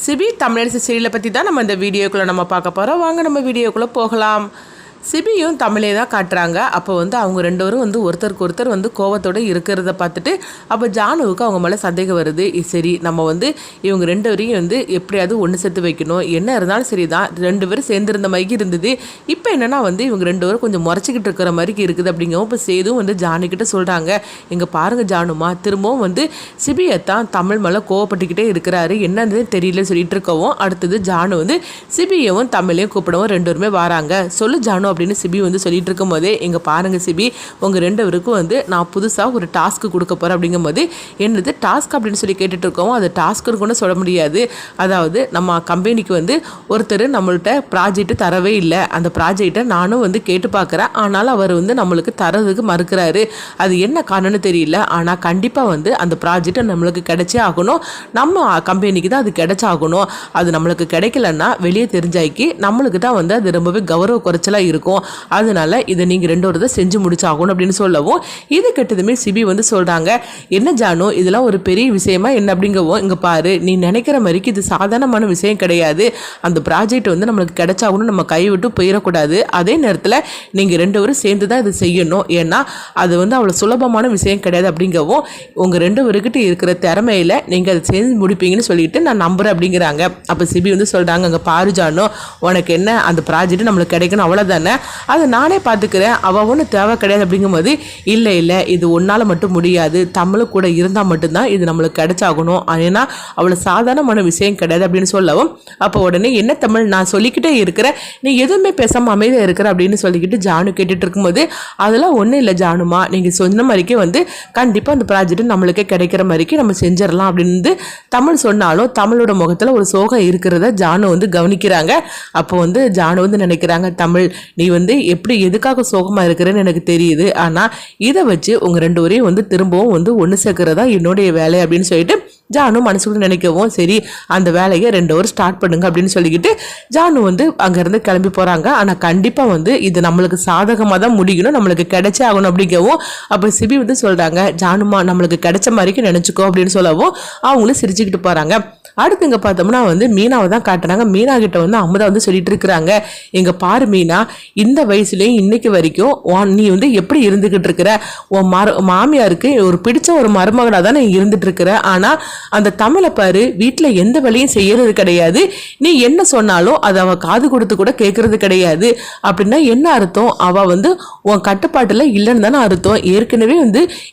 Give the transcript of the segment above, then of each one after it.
CP Tamilarasi சீரியலை பற்றி தான் நம்ம இந்த வீடியோக்குள்ளே நம்ம பார்க்க போகிறோம். வாங்க நம்ம வீடியோக்குள்ளே போகலாம். சிபியும் தமிழே தான் காட்டுறாங்க. அப்போ அவங்க ரெண்டு பேரும் ஒருத்தருக்கு ஒருத்தர் கோவத்தோடு இருக்கிறத பார்த்துட்டு அப்போ ஜானுவுக்கு அவங்க மேலே சந்தேகம் வருது. சரி நம்ம இவங்க ரெண்டு பேரையும் எப்படியாவது ஒன்று சேர்த்து வைக்கணும், என்ன இருந்தாலும் சரி தான், ரெண்டு பேரும் சேர்ந்துருந்த மாதிரி இருந்தது. இப்போ என்னென்னா இவங்க ரெண்டு பேரும் கொஞ்சம் முறைச்சிக்கிட்டு இருக்கிற மாதிரி இருக்குது அப்படிங்கவும் இப்போ சேதும் ஜானுக்கிட்ட சொல்கிறாங்க, இங்கே பாருங்கள் ஜானுமா, திரும்பவும் சிபியைத்தான் தமிழ் மேலே கோவப்பட்டுக்கிட்டே இருக்கிறாரு, என்னன்னு தெரியல சொல்லிட்டு இருக்கவும் அடுத்தது ஜானு சிபியவும் தமிழையும் கூப்பிடவும் ரெண்டு பேருமே வராங்க. சொல்லு ஜானு அப்படின்னு சிபி சொல்லிட்டு இருக்கும் போதே, இங்கே பாருங்கள் சிபி, உங்கள் ரெண்டு பேருக்கும் நான் புதுசாக ஒரு டாஸ்க்கு கொடுக்க போகிறேன் அப்படிங்கும் போது, என்னது டாஸ்க் அப்படின்னு சொல்லி கேட்டுட்டு இருக்கோம். அது டாஸ்க்குன்னு கூட சொல்ல முடியாது. அதாவது நம்ம கம்பெனிக்கு ஒருத்தர் நம்மள்கிட்ட ப்ராஜெக்ட் தரவே இல்லை. அந்த ப்ராஜெக்டை நானும் கேட்டு பார்க்குறேன். ஆனாலும் அவர் நம்மளுக்கு தரதுக்கு மறுக்கிறாரு. அது என்ன காரணம்னு தெரியல. ஆனால் கண்டிப்பாக அந்த ப்ராஜெக்டை நம்மளுக்கு கிடைச்சே ஆகணும். நம்ம கம்பெனிக்கு தான் அது கிடைச்சாகணும். அது நம்மளுக்கு கிடைக்கலன்னா வெளியே தெரிஞ்சாக்கி நம்மளுக்கு தான் அது ரொம்பவே கௌரவ குறைச்சலாக இருக்கும். அதனால இதை நீங்கள் ரெண்டு ஒரு செஞ்சு முடிச்சாகணும் அப்படின்னு சொல்லவும், இது கெட்டதுமே சிபி சொல்கிறாங்க, என்ன ஜானு இதெல்லாம் ஒரு பெரிய விஷயமா என்ன அப்படிங்கவும், இங்கே பாரு, நீ நினைக்கிற மாதிரிக்கு இது சாதாரணமான விஷயம் கிடையாது. அந்த ப்ராஜெக்ட் நம்மளுக்கு கிடைச்சாகணும், நம்ம கைவிட்டு போயிடக்கூடாது. அதே நேரத்தில் நீங்கள் ரெண்டு பேரும் சேர்ந்து தான் இது செய்யணும். ஏன்னா அது அவ்வளோ சுலபமான விஷயம் கிடையாது அப்படிங்கவும், உங்கள் ரெண்டு பேருக்கிட்ட இருக்கிற திறமையில நீங்கள் அதை செஞ்சு முடிப்பீங்கன்னு சொல்லிட்டு நான் நம்புகிறேன் அப்படிங்கிறாங்க. அப்போ சிபி சொல்கிறாங்க, அங்கே பாரு ஜானு, உனக்கு என்ன அந்த ப்ராஜெக்ட் நம்மளுக்கு கிடைக்கணும் அவ்வளோதானே, அதை நானே பார்த்துக்கிறேன், அவள் ஒன்றும் தேவை கிடையாது அப்படிங்கும்போது, இல்லை இல்லை இது ஒன்றால் மட்டும் முடியாது, தமிழ் கூட இருந்தால் மட்டும்தான் இது நம்மளுக்கு கிடைச்சாகணும், ஏன்னா அவ்வளோ சாதாரணமான விஷயம் கிடையாது அப்படின்னு சொல்லவும், அப்போ உடனே என்ன தமிழ் நான் சொல்லிக்கிட்டே இருக்கிறேன், நீ எதுவுமே பேசாமல் அமைதியாக இருக்கிற அப்படின்னு சொல்லிக்கிட்டு ஜானு கேட்டுட்டு இருக்கும்போது, அதெல்லாம் ஒன்றும் இல்லை ஜானுமா, நீங்கள் சொன்ன மாதிரிக்கே கண்டிப்பாக அந்த ப்ராஜெக்ட் நம்மளுக்கே கிடைக்கிற மாதிரிக்கு நம்ம செஞ்சிடலாம் அப்படின்னு தமிழ் சொன்னாலும் தமிழோட முகத்தில் ஒரு சோகம் இருக்கிறத ஜானு கவனிக்கிறாங்க. அப்போ ஜானு நினைக்கிறாங்க, தமிழ் நீ எப்படி எதுக்காக சோகமாக இருக்கிறேன்னு எனக்கு தெரியுது, ஆனால் இதை வச்சு உங்கள் ரெண்டு பேரையும் திரும்பவும் ஒன்று சேர்க்கிறதா என்னுடைய வேலை அப்படின்னு சொல்லிட்டு ஜானு மனசுக்குள்ள நினைக்கவும், சரி அந்த வேலையை 2 ஹவர் ஸ்டார்ட் பண்ணுங்க அப்படின்னு சொல்லிக்கிட்டு ஜானு அங்கேருந்து கிளம்பி போகிறாங்க. ஆனால் கண்டிப்பாக இது நம்மளுக்கு சாதகமாக தான் முடியணும், நம்மளுக்கு கிடைச்சே ஆகணும் அப்படிங்கவும், அப்போ சிபி சொல்கிறாங்க, ஜானுமா நம்மளுக்கு கிடைச்ச மாதிரிக்கு நினச்சிக்கோ அப்படின்னு சொல்லவும் அவங்களும் சிரிச்சுக்கிட்டு போகிறாங்க. அடுத்து இங்கே பார்த்தோம்னா மீனாவை தான் காட்டுறாங்க. மீனா கிட்ட அமுதா சொல்லிட்டு இருக்கிறாங்க, இங்கே பாரு மீனா, இந்த வயசுலேயும் இன்னைக்கு வரைக்கும் நீ எப்படி இருந்துக்கிட்டு இருக்கிற, உன் மாமியாருக்கு ஒரு பிடிச்ச ஒரு மருமகனாக தான் நீ இருந்துட்டு இருக்கிற. ஆனால் அந்த தமிழை பாரு, வீட்டில் எந்த வேலையும் செய்யறது கிடையாது, நீ என்ன சொன்னாலும் அதை அவள் காது கொடுத்து கூட கேட்கறது கிடையாது. அப்படின்னா என்ன அர்த்தம், அவள் உன் கட்டுப்பாட்டில் இல்லைன்னு தானே அர்த்தம். ஏற்கனவே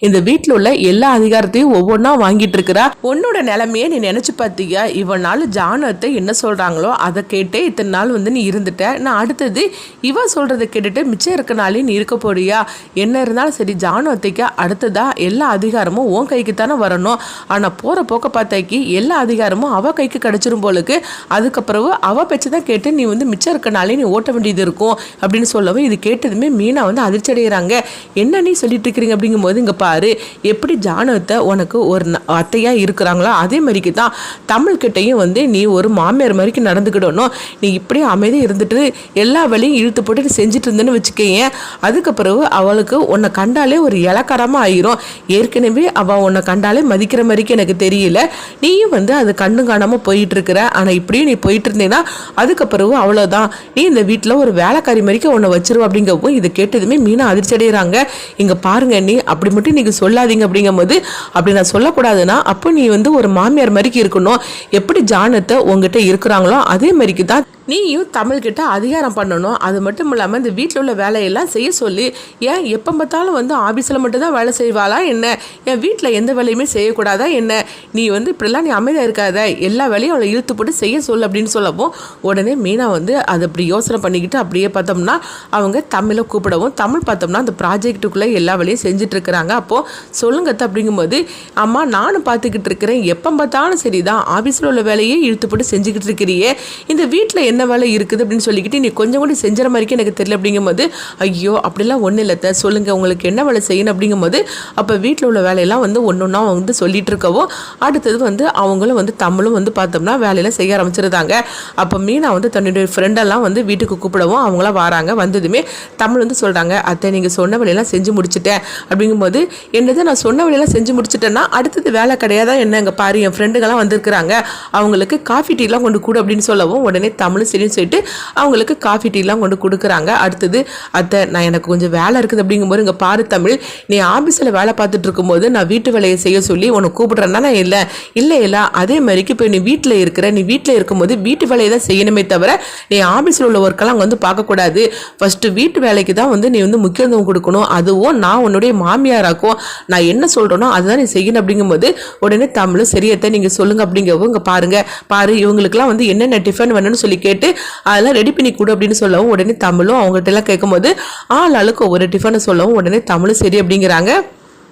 இந்த வீட்டில் உள்ள எல்லா அதிகாரத்தையும் ஒவ்வொன்றா வாங்கிட்டு இருக்கிறா. உன்னோட நிலைமையை நீ நினைச்சு பார்த்தியா, இவனால ஜானத்தை என்ன சொல்றாங்களோ அதை கேட்டே இத்தனை நாள் நீ இருந்துட்ட. நான் அடுத்தது இவன் சொல்றதை கேட்டுட்டு மிச்சம் இருக்க நாளே நீ இருக்க போறியா? என்ன இருந்தாலும் சரி, ஜானத்தைக்கு அடுத்ததா எல்லா அதிகாரமும் உன் கைக்கு தானே வரணும். ஆனா போற போக்க பார்த்தாக்கி எல்லா அதிகாரமும் அவ கைக்கு கிடைச்சிரும் போலுக்கு. அதுக்கப்புறம் அவ பேச்சு தான் கேட்டு நீ மிச்சம் இருக்க நாளே நீ ஓட்ட வேண்டியது இருக்கும் அப்படின்னு சொல்லவும், இது கேட்டதுமே மீனா அதிர்ச்சி அடைகிறாங்க. என்ன நீ சொல்லிட்டு இருக்கிறீங்க அப்படிங்கும்போது, இங்க பாரு, எப்படி ஜானத்தை உனக்கு ஒரு அத்தையா இருக்கிறாங்களோ அதே மாதிரிக்கு தான் தமிழ்கிட்டையும் நீ ஒரு மாமியார் மாதிரிக்கு நடந்துக்கிடணும். நீ இப்படியே அமைதியாக இருந்துட்டு எல்லா வேலையும் இழுத்து போட்டு செஞ்சுட்டு இருந்தேன்னு வச்சுக்கேன், அதுக்கப்புறம் அவளுக்கு உன்னை கண்டாலே ஒரு இலக்காரமாக ஆயிரும். ஏற்கனவே அவள் உன்னை கண்டாலே மதிக்கிற மாதிரிக்கு எனக்கு தெரியல, நீயும் அது கண்ணு காணாமல் போயிட்டு இருக்கிற. ஆனால் இப்படியும் நீ போயிட்டு இருந்தேன்னா அதுக்கப்புறம் அவ்வளோதான், நீ இந்த வீட்டில் ஒரு வேலைக்காரி மாதிரிக்கு உன்னை வச்சிருவோம் அப்படிங்கப்போ, இதை கேட்டதுமே மீனா அதிர்ச்சி அடைகிறாங்க. இங்கே பாருங்க, நீ அப்படி மட்டும் நீங்கள் சொல்லாதீங்க அப்படிங்கும் போது, அப்படி நான் சொல்லக்கூடாதுன்னா அப்போ நீ ஒரு மாமியார் மாதிரிக்கு இருக்கணும். எப்படி ஜானத்தை உங்ககிட்ட இருக்கிறாங்களோ அதே மாதிரிக்கு தான் நீயும் தமிழ்கிட்ட அதிகாரம் பண்ணணும். அது மட்டும் இல்லாமல் இந்த வீட்டில் உள்ள வேலையெல்லாம் செய்ய சொல்லி, ஏன் எப்போ பார்த்தாலும் ஆஃபீஸில் மட்டும்தான் வேலை செய்வாளா என்ன, என் வீட்டில் எந்த வேலையுமே செய்யக்கூடாதா என்ன, நீ இப்படிலாம் நீ அமைதியாக இருக்காத, எல்லா வேலையும் அவளை இழுத்து போட்டு செய்ய சொல்லு அப்படின்னு சொல்லவும், உடனே மீனா அதை அப்படி யோசனை பண்ணிக்கிட்டு அப்படியே பார்த்தோம்னா அவங்க தமிழை கூப்பிடவும், தமிழ் பார்த்தோம்னா அந்த ப்ராஜெக்ட்டுக்குள்ளே எல்லா வேலையும் செஞ்சுட்டு இருக்கிறாங்க. அப்போது சொல்லுங்கத்த அப்படிங்கும்போது, அம்மா நானும் பார்த்துக்கிட்டு இருக்கிறேன், எப்போ பார்த்தாலும் சரி தான் ஆஃபீஸில் உள்ள வேலையே இழுத்து போட்டு செஞ்சுக்கிட்டு இருக்கிறியே, இந்த வீட்டில் என்ன வேலை இருக்குது அப்படின்னு சொல்லிக்கிட்டு நீ கொஞ்சம் கூட செஞ்சுற மாதிரிக்கே எனக்கு தெரியல அப்படிங்கும்போது, ஐயோ அப்படிலாம் ஒன்றும் இல்லை சொல்லுங்கள் உங்களுக்கு என்ன வேலை செய்யணும் அப்படிங்கும்போது, அப்போ வீட்டில் உள்ள வேலையெல்லாம் வந்து ஒன்று ஒன்றா வந்து சொல்லிட்டு இருக்கவும் அடுத்தது வந்து அவங்களும் வந்து தமிழும் வந்து பார்த்தோம்னா வேலையெல்லாம் செய்ய ஆரம்பிச்சிருந்தாங்க. அப்போ மீனா வந்து தன்னுடைய ஃப்ரெண்டெல்லாம் வந்து வீட்டுக்கு கூப்பிடவும் அவங்களாம் வராங்க. வந்ததுமே தமிழ் வந்து சொல்கிறாங்க, அத்தை நீங்கள் சொன்ன வேலையெல்லாம் செஞ்சு முடிச்சுட்டேன் அப்படிங்கும்போது, என்னது நான் சொன்ன வேலையெல்லாம் செஞ்சு முடிச்சுட்டேன்னா அடுத்தது வேலை கிடையாதா என்ன, இங்கே பாரு என் ஃப்ரெண்டுங்கெல்லாம் வந்திருக்கிறாங்க, அவங்களுக்கு காஃபி டீலாம் கொண்டு கொடு அப்படின்னு சொல்லவும் உடனே தமிழ் சரின்னு சொல்லிட்டு அவங்களுக்கு காஃபி டீலாம் கொண்டு கொடுக்குறாங்க. அடுத்தது, அத்தை நான் எனக்கு கொஞ்சம் வேலை இருக்குது அப்படிங்கும்போது, இங்கே பாரு தமிழ், நீ ஆஃபீஸில் வேலை பார்த்துட்டு இருக்கும்போது நான் வீட்டு வேலையை செய்ய சொல்லி உனக்கு கூப்பிட்றேன்னா நான் இல்லை அதே மாதிரிக்கு இப்போ நீ வீட்டில் இருக்கிற, நீ வீட்டில் இருக்கும்போது வீட்டு வேலையை தான் செய்யணுமே தவிர நீ ஆஃபீஸில் உள்ள ஒர்க்கெல்லாம் வந்து பார்க்கக்கூடாது. ஃபஸ்ட்டு வீட்டு வேலைக்கு தான் வந்து நீ வந்து முக்கியத்துவம் கொடுக்கணும். அதுவும் நான் உன்னுடைய மாமியாராக்கும் நான் என்ன சொல்கிறேனோ அதுதான் நீ செய்யணும் அப்படிங்கும்போது உடனே தமிழும் சரியத்தை நீங்கள் சொல்லுங்கள் அப்படிங்கவும், இங்கே பாரு இவங்களுக்குலாம் வந்து என்னென்ன டிஃபன் வேணும்னு சொல்லி கேட்டு அதெல்லாம் ரெடி பண்ணி கொடு அப்படின்னு சொல்லவும் உடனே தமிழும் அவங்ககிட்ட எல்லாம் கேட்கும்போது ஆளுக்கு ஒவ்வொரு டிஃபனை சொல்லவும் உடனே தமிழும் சரி அப்படிங்கிறாங்க.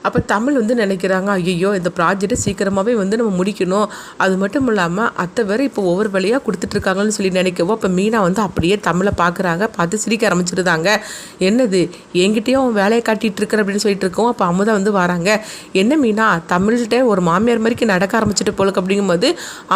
அப்போ தமிழ் வந்து நினைக்கிறாங்க, ஐயோ இந்த ப்ராஜெக்டை சீக்கிரமாகவே வந்து நம்ம முடிக்கணும், அது மட்டும் இல்லாமல் அத்தை வேறு இப்போ ஒவ்வொரு வழியாக கொடுத்துட்ருக்காங்கன்னு சொல்லி நினைக்கவும் அப்போ மீனா வந்து அப்படியே தமிழை பார்க்குறாங்க. பார்த்து சிரிக்க ஆரம்பிச்சிருந்தாங்க. என்னது என்கிட்டயும் அவன் வேலையை காட்டிகிட்டு இருக்கிற அப்படின்னு சொல்லிட்டு இருக்கோம். அப்போ அமுதா வந்து வராங்க. என்ன மீனா தமிழ்கிட்ட ஒரு மாமியார் மாதிரிக்கு நடக்க ஆரம்பிச்சிட்டு போலுக்கு அப்படிங்கும்போது,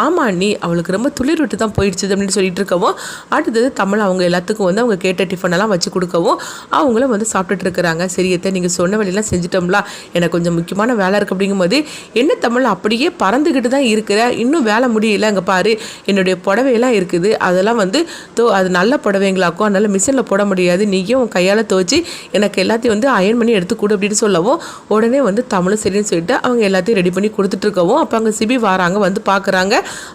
ஆமாம் நீ அவளுக்கு ரொம்ப துளிர் விட்டு தான் போயிடுச்சு அப்படின்னு சொல்லிட்டு இருக்கவும் அடுத்தது தமிழ் அவங்க எல்லாத்துக்கும் வந்து அவங்க கேட்ட டிஃபனெல்லாம் வச்சு கொடுக்கவும் அவங்களும் வந்து சாப்பிட்டுட்டு இருக்கிறாங்க. சரியத்தை நீங்கள் சொன்ன வழியெல்லாம் செஞ்சிட்டோம்ல, எனக்கு கொஞ்சம் முக்கியமான வேலை இருக்குது அப்படிங்கும்போது, என்ன தமிழ் அப்படியே பறந்துக்கிட்டு தான் இருக்கிற, இன்னும் வேலை முடியல, அங்கே பாரு என்னுடைய புடவையெல்லாம் இருக்குது, அதெல்லாம் வந்து அது நல்ல புடவைங்களாக்கும், அதனால் மிஷினில் போட முடியாது, நீயும் உன் கையால் துவச்சி எனக்கு எல்லாத்தையும் வந்து அயன் பண்ணி எடுத்து கொடு அப்படின்னு சொல்லவும் உடனே வந்து தமிழும் சரின்னு சொல்லிட்டு அவங்க எல்லாத்தையும் ரெடி பண்ணி கொடுத்துட்ருக்கவும் அப்போ அங்கே சிபி வராங்க, வந்து பார்க்குறாங்க.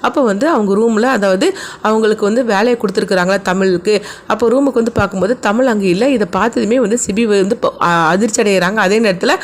அப்போ வந்து அவங்க ரூமில், அதாவது அவங்களுக்கு வந்து வேலையை கொடுத்துருக்குறாங்களா தமிழுக்கு. அப்போ ரூமுக்கு வந்து பார்க்கும்போது தமிழ் அங்கே இல்லை. இதை பார்த்ததுமே வந்து சிபி வந்து அதிர்ச்சி அடைகிறாங்க. அதே நேரத்தில்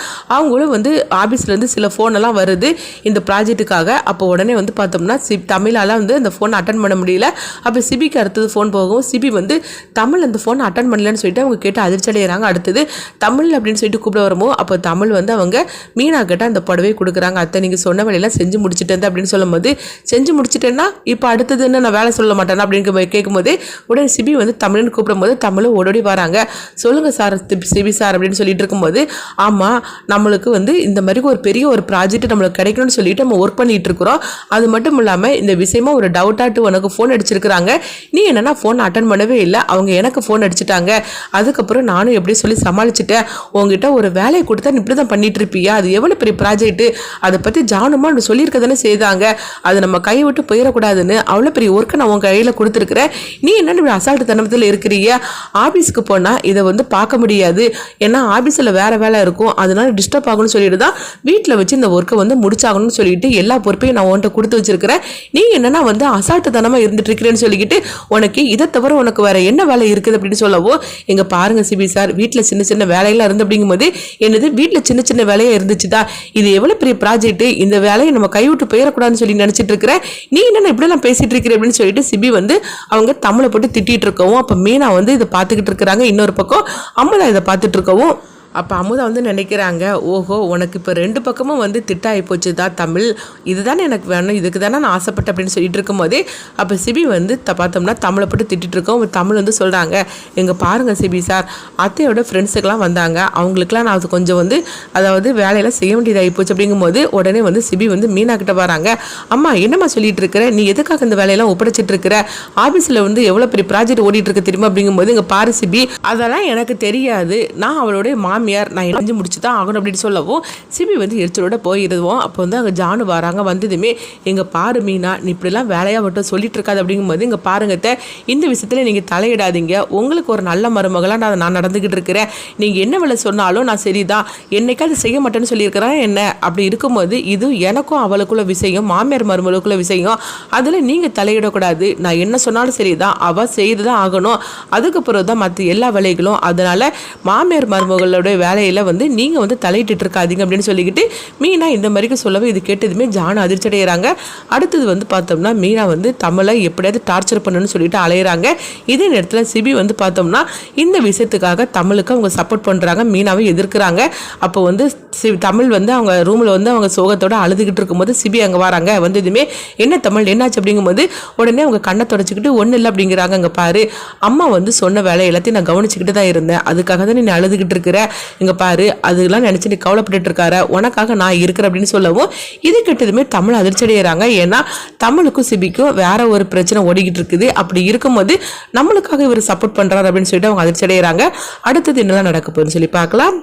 அவங்களும் வந்து ஆஃபீஸ்லேருந்து சில ஃபோனெல்லாம் வருது இந்த ப்ராஜெக்ட்டுக்காக. அப்போ உடனே வந்து பார்த்தோம்னா தமிழால் வந்து அந்த ஃபோனை அட்டன் பண்ண முடியல. அப்போ சிபிக்கு அடுத்தது ஃபோன் போகும். சிபி வந்து தமிழ் அந்த ஃபோனை அட்டன் பண்ணலன்னு சொல்லிட்டு அவங்க கேட்டு அதிர்ச்சி அடைகிறாங்க. அடுத்தது தமிழ் அப்படின்னு சொல்லிட்டு கூப்பிட வரும்போது அப்போ தமிழ் வந்து அவங்க மீனா கிட்ட அந்த புடவை கொடுக்குறாங்க. அத்தை நீங்கள் சொன்ன வேலையெல்லாம் செஞ்சு முடிச்சுட்டேன் அப்படின்னு சொல்லும்போது, செஞ்சு முடிச்சுட்டேன்னா இப்போ அடுத்ததுன்னு நான் வேலை சொல்ல மாட்டேன்னா அப்படின்னு கேட்கும்போது உடனே சிபி வந்து தமிழ்னு கூப்பிடும்போது தமிழும் ஓடோடி வராங்க. சொல்லுங்கள் சார் சிபி சார் அப்படின்னு சொல்லிட்டு இருக்கும்போது, ஆமாம் நம்மளுக்கு வந்து இந்த மாதிரி ஒரு பெரிய ஒரு ப்ராஜெக்ட் நம்மளுக்கு கிடைக்கணும்னு சொல்லிட்டு நம்ம ஒர்க் பண்ணிட்டு இருக்கிறோம். அது மட்டும் இல்லாமல் இந்த விஷயமா ஒரு டவுட்டாட்டு உனக்கு ஃபோன் அடிச்சிருக்கிறாங்க. நீ என்னன்னா ஃபோன் அட்டன் பண்ணவே இல்லை, அவங்க எனக்கு ஃபோன் அடிச்சுட்டாங்க. அதுக்கப்புறம் நானும் எப்படி சொல்லி சமாளிச்சுட்டேன். உங்ககிட்ட ஒரு வேலையை கொடுத்தா நீ இப்படி தான் பண்ணிட்டு இருப்பியா, அது எவ்வளோ பெரிய ப்ராஜெக்ட், அதை பற்றி ஜானுமா சொல்லியிருக்க தானே செய்தாங்க, அது நம்ம கை விட்டு போயிடக்கூடாதுன்னு அவ்வளோ பெரிய ஒர்க்கை நான் உன் கையில் கொடுத்துருக்குறேன். நீ என்ன அசால்ட்டு தனத்தில் இருக்கிறீங்க, ஆஃபீஸுக்கு போனால் இதை வந்து பார்க்க முடியாது, ஏன்னா ஆஃபீஸில் வேறு வேலை இருக்கும், அதனால டிஸ்டர்ப் ஆகும்னு சொல்லிட்டு தான் வீட்டில் வச்சு இந்த ஒர்க்கை வந்து முடிச்சாகணும்னு சொல்லிட்டு எல்லா பொறுப்பையும் நான் உன்கிட்ட கொடுத்து வச்சிருக்கிறேன். நீ என்னன்னா வந்து அசால்ட்டுத்தனமாக இருந்துட்டு இருக்கிறேன்னு சொல்லிக்கிட்டு உனக்கு இதை தவிர உனக்கு வேற என்ன வேலை இருக்குது அப்படின்னு சொல்லவோ, எங்க பாருங்க சிபி சார், வீட்டில் சின்ன சின்ன வேலையெல்லாம் இருந்து அப்படிங்கும்போது, என்னது வீட்டில் சின்ன சின்ன வேலையா இருந்துச்சுதா, இது எவ்வளோ பெரிய ப்ராஜெக்ட், இந்த வேலையை நம்ம கைவிட்டு போயிடக்கூடாதுன்னு சொல்லி நினச்சிட்டு இருக்கிறேன், நீ என்ன இப்படிலாம் பேசிட்டு இருக்கிற அப்படின்னு சொல்லிட்டு சிபி வந்து அவங்க தமிழை போட்டு திட்டிட்டு இருக்கவும் அப்போ மீனா வந்து இதை பார்த்துக்கிட்டு இருக்கிறாங்க. இன்னொரு பக்கம் அம்மா இதை பார்த்துட்டு இருக்கவும் அப்போ அமுதா வந்து நினைக்கிறாங்க, ஓஹோ உனக்கு இப்போ ரெண்டு பக்கமும் வந்து திட்டாகி போச்சு தான் தமிழ், இதுதானே எனக்கு வேணும், இதுக்கு தானே நான் ஆசைப்பட்டேன் அப்படின்னு சொல்லிட்டு இருக்கும்போதே அப்போ சிபி வந்து பார்த்தோம்னா தமிழை போட்டு திட்டிட்டு இருக்கோம். தமிழ் வந்து சொல்கிறாங்க, எங்கள் பாருங்கள் சிபி சார், அத்தையோட ஃப்ரெண்ட்ஸுக்கெல்லாம் வந்தாங்க, அவங்களுக்குலாம் நான் அது கொஞ்சம் வந்து அதாவது வேலையெல்லாம் செய்ய வேண்டியதாகி போச்சு அப்படிங்கும்போது உடனே வந்து சிபி வந்து மீனா கிட்ட வராங்க. அம்மா என்னம்மா சொல்லிட்டு இருக்கிற, நீ எதுக்காக இந்த வேலையெல்லாம் ஒப்படைச்சிட்டு இருக்கிற, ஆஃபீஸில் வந்து எவ்வளோ பெரிய ப்ராஜெக்ட் ஓடிட்டு இருக்கு தெரியுமா அப்படிங்கும்போது, இங்கே பாரு சிபி அதெல்லாம் எனக்கு தெரியாது, நான் அவளுடைய மாமியார், நான் செஞ்சு முடிச்சு தான் ஆகணும் அப்படின்னு சொல்லவும் சிபி வந்து எரிச்சலோட போயிடுவோம். அப்போ வந்து அங்கே ஜானு வராங்க. வந்ததுமே எங்கள் பாரு மீனா, நீ இப்படிலாம் வேலையாக மட்டும் சொல்லிட்டு இருக்காது அப்படிங்கும்போது, இங்கே பாருங்க இந்த விஷயத்தில் நீங்கள் தலையிடாதீங்க, உங்களுக்கு ஒரு நல்ல மருமகளாக நான் நடந்துக்கிட்டு இருக்கிறேன், நீங்கள் என்ன வேலை சொன்னாலும் நான் சரிதான், என்னைக்காவது செய்ய மாட்டேன்னு சொல்லியிருக்கிறேன் என்ன, அப்படி இருக்கும்போது இது எனக்கும் அவளுக்குள்ள விஷயம், மாமியார் மருமகளுக்குள்ள விஷயம், அதில் நீங்கள் தலையிடக்கூடாது, நான் என்ன சொன்னாலும் சரிதான், அவள் செய்து தான் ஆகணும், அதுக்கப்புறம் தான் மற்ற எல்லா வேலைகளும், அதனால் மாமியார் மருமகளோட வேலையில் வந்து நீங்கள் வந்து தலையிட்டு இருக்காதீங்க அப்படின்னு சொல்லிக்கிட்டு மீனா இந்த மாதிரிக்கு சொல்லவே இது கேட்டதுமே ஜானு அதிர்ச்சி அடைகிறாங்க. அடுத்தது வந்து பார்த்தோம்னா மீனா வந்து தமிழை எப்படியாவது டார்ச்சர் பண்ணணும்னு சொல்லிட்டு அலையிறாங்க. இதே நேரத்தில் சிபி வந்து பார்த்தோம்னா இந்த விஷயத்துக்காக தமிழுக்கு அவங்க சப்போர்ட் பண்ணுறாங்க, மீனாவை எதிர்க்கிறாங்க. அப்போ வந்து தமிழ் வந்து அவங்க ரூமில் வந்து அவங்க சோகத்தோட அழுதுகிட்டு இருக்கும்போது சிபி அங்கே வராங்க. வந்து இதுமே என்ன தமிழ் என்னாச்சு அப்படிங்கும்போது உடனே அவங்க கண்ணை தொடச்சிக்கிட்டு ஒன்றும் இல்லை அப்படிங்கிறாங்க. அங்கே பாரு, அம்மா வந்து சொன்ன வேலை எல்லாத்தையும் நான் கவனிச்சுக்கிட்டு தான் இருந்தேன், அதுக்காக தான் நீ அழுதுகிட்டு இருக்கிற, இங்கே பாரு அதெல்லாம் நினச்சி நீ கவலைப்பட்டு இருக்கார, உனக்காக நான் இருக்கிறேன் அப்படின்னு சொல்லவும் இது கிட்டதுமே தமிழ் அதிர்ச்சி அடைகிறாங்க. ஏன்னா தமிழுக்கும் சிபிக்கும் வேற ஒரு பிரச்சனை ஓடிக்கிட்டு இருக்குது. அப்படி இருக்கும்போது நம்மளுக்காக இவர் சப்போர்ட் பண்றாரு அப்படின்னு சொல்லிட்டு அவங்க அதிர்ச்சி அடைகிறாங்க. அடுத்தது என்னெல்லாம் நடக்க போகுதுன்னு சொல்லி பார்க்கலாம்.